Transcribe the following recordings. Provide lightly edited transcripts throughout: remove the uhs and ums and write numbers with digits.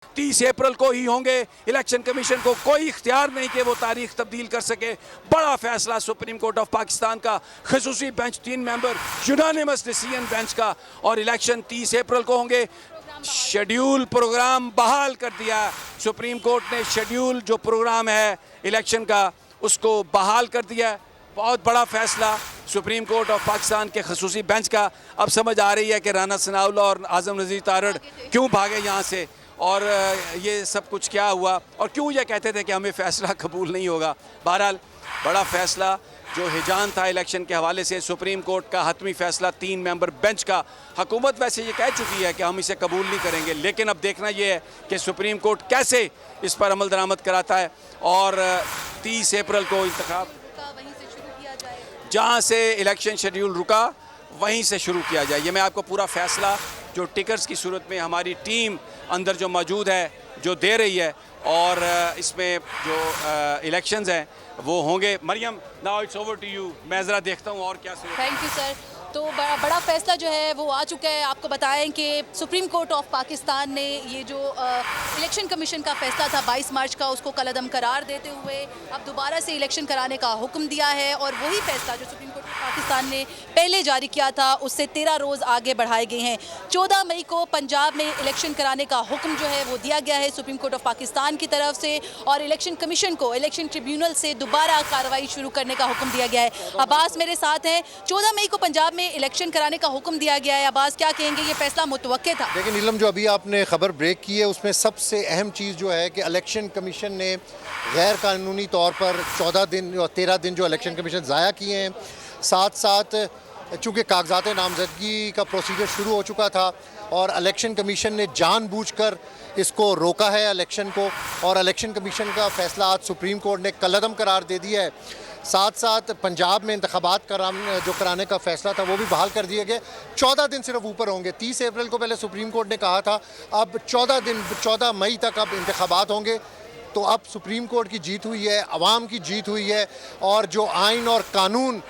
30 अप्रैल को ही होंगे। Election commission को कोई इख्तियार नहीं कि वो तारीख तब्दील कर सके। बड़ा फैसला सुप्रीम कोर्ट ऑफ पाकिस्तान का, खसूसी bench 3 member unanimous decision bench का, और इलेक्शन 30 अप्रैल को होंगे। शेड्यूल प्रोग्राम बहाल कर दिया सुप्रीम कोर्ट ने। शेड्यूल जो प्रोग्राम है इलेक्शन का उसको बहाल कर दिया। बहुत बड़ा फैसला सुप्रीम कोर्ट ऑफ पाकिस्तान के खसूसी बेंच का। अब समझ आ रही है कि राना सनाउल्लाह और आज़म नज़ीर तारड़ क्यों भागे यहाँ से, और ये सब कुछ क्या हुआ, और क्यों ये कहते थे कि हमें फ़ैसला कबूल नहीं होगा। बहरहाल बड़ा फ़ैसला जो हिजान था इलेक्शन के हवाले से, सुप्रीम कोर्ट का हतमी फ़ैसला 3 मेंबर बेंच का। हुकूमत वैसे ये कह चुकी है कि हम इसे कबूल नहीं करेंगे, लेकिन अब देखना ये है कि सुप्रीम कोर्ट कैसे इस पर अमल दरामद कराता है। और 30 अप्रैल को इंतखाब जहाँ से इलेक्शन शेड्यूल रुका वहीं से शुरू किया जाए। ये मैं आपको पूरा फ़ैसला जो टिकट्स की सूरत में हमारी टीम अंदर जो मौजूद है जो दे रही है, और इसमें जो इलेक्शंस हैं वो होंगे। Mariam, now it's over to you. मैं ज़रा देखता हूँ और क्या। Thank you sir. तो बड़ा फैसला जो है वो आ चुका है। आपको बताएं कि सुप्रीम कोर्ट ऑफ पाकिस्तान ने ये जो इलेक्शन कमीशन का फैसला था 22 मार्च का, उसको कलअदम करार देते हुए अब दोबारा से इलेक्शन कराने का हुक्म दिया है। और वही फैसला जो सुप्रीम कोर्ट ऑफ पाकिस्तान ने पहले जारी किया था उससे 13 रोज़ आगे बढ़ाए गए हैं। 14 मई को पंजाब में इलेक्शन कराने का हुक्म जो है वो दिया गया है सुप्रीम कोर्ट ऑफ पाकिस्तान की तरफ से, और इलेक्शन कमीशन को इलेक्शन ट्रिब्यूनल से दोबारा कार्रवाई शुरू करने का हुक्म दिया गया है। अब्बास मेरे साथ हैं। 14 मई को पंजाब इलेक्शन कराने का हुक्म दिया गया है। अब्बास, क्या कहेंगे, ये फैसला मुतवक्के था? लेकिन नीलम, जो अभी आपने खबर ब्रेक की है उसमें सबसे अहम चीज़ जो है कि इलेक्शन कमीशन ने गैर कानूनी तौर पर 14 दिन और 13 दिन जो इलेक्शन कमीशन ज़ाया किए हैं। साथ साथ चूँकि कागजात नामजदगी का प्रोसीजर शुरू हो चुका था और इलेक्शन कमीशन ने जानबूझकर इसको रोका है इलेक्शन को, और इलेक्शन कमीशन का फ़ैसला आज सुप्रीम कोर्ट ने कलअदम करार दे दिया है। साथ साथ पंजाब में इंतखाबात जो कराने का फ़ैसला था वो भी बहाल कर दिए गए। 14 दिन सिर्फ ऊपर होंगे। 30 अप्रैल को पहले सुप्रीम कोर्ट ने कहा था, अब 14 मई तक अब इंतखाबात होंगे। तो अब सुप्रीम कोर्ट की जीत हुई है, अवाम की जीत हुई है, और जो आइन और कानून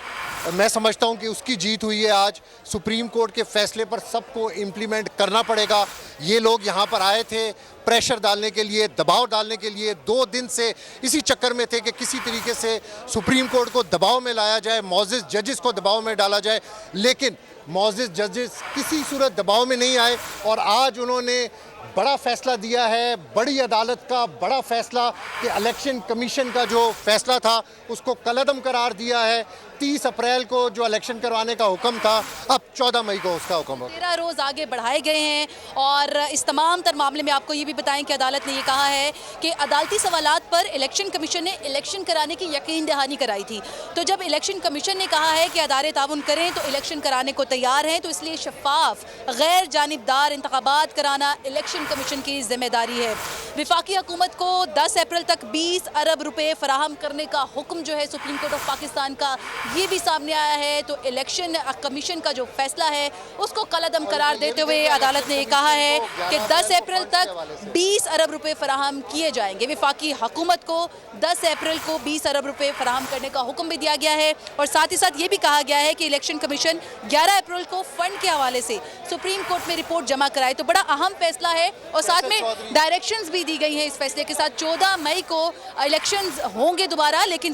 मैं समझता हूं कि उसकी जीत हुई है। आज सुप्रीम कोर्ट के फैसले पर सबको इम्प्लीमेंट करना पड़ेगा। ये लोग यहाँ पर आए थे प्रेशर डालने के लिए, दबाव डालने के लिए। 2 दिन से इसी चक्कर में थे कि किसी तरीके से सुप्रीम कोर्ट को दबाव में लाया जाए, मौजिज़ जजेस को दबाव में डाला जाए, लेकिन मौजिज़ जजेस किसी सूरत दबाव में नहीं आए। और आज उन्होंने बड़ा फैसला दिया है, बड़ी अदालत का बड़ा फैसला, कि इलेक्शन कमीशन का जो फैसला था उसको कलअदम करार दिया है। 30 अप्रैल को जो इलेक्शन करवाने का हुक्म था, अब 14 मई को उसका हुक्म हो। 13 रोज़ आगे बढ़ाए गए हैं। और इस तमाम तर मामले में आपको ये भी बताएं कि अदालत ने ये कहा है कि अदालती सवालात पर इलेक्शन कमीशन ने इलेक्शन कराने की यकीन दहानी कराई थी। तो जब इलेक्शन कमीशन ने कहा है कि अदारे ताउन करें तो इलेक्शन कराने को तैयार हैं, तो इसलिए शफाफ गैर जानिबदार इंतखाबात कराना इलेक्शन कमीशन की जिम्मेदारी है। वफाकी हुकूमत को 10 अप्रैल तक 20 अरब रुपए फराहम करने का हुक्म जो है सुप्रीम कोर्ट ऑफ पाकिस्तान का, ये भी सामने आया है। तो इलेक्शन कमीशन का जो फैसला है उसको कलअदम करार देते हुए अदालत ने कहा है कि 10 अप्रैल तक 20 अरब रुपए फराहम किए जाएंगे। वफाकी हुकूमत को 10 अप्रैल को 20 अरब रुपए फराहम करने का हुक्म भी दिया गया है। और साथ ही साथ ये भी कहा गया है कि इलेक्शन कमीशन 11 अप्रैल को फंड के हवाले से सुप्रीम कोर्ट में रिपोर्ट जमा कराए। तो बड़ा अहम फैसला है, और साथ में डायरेक्शंस भी दी गई हैं इस फैसले के साथ। 14 मई को इलेक्शंस होंगे दोबारा, लेकिन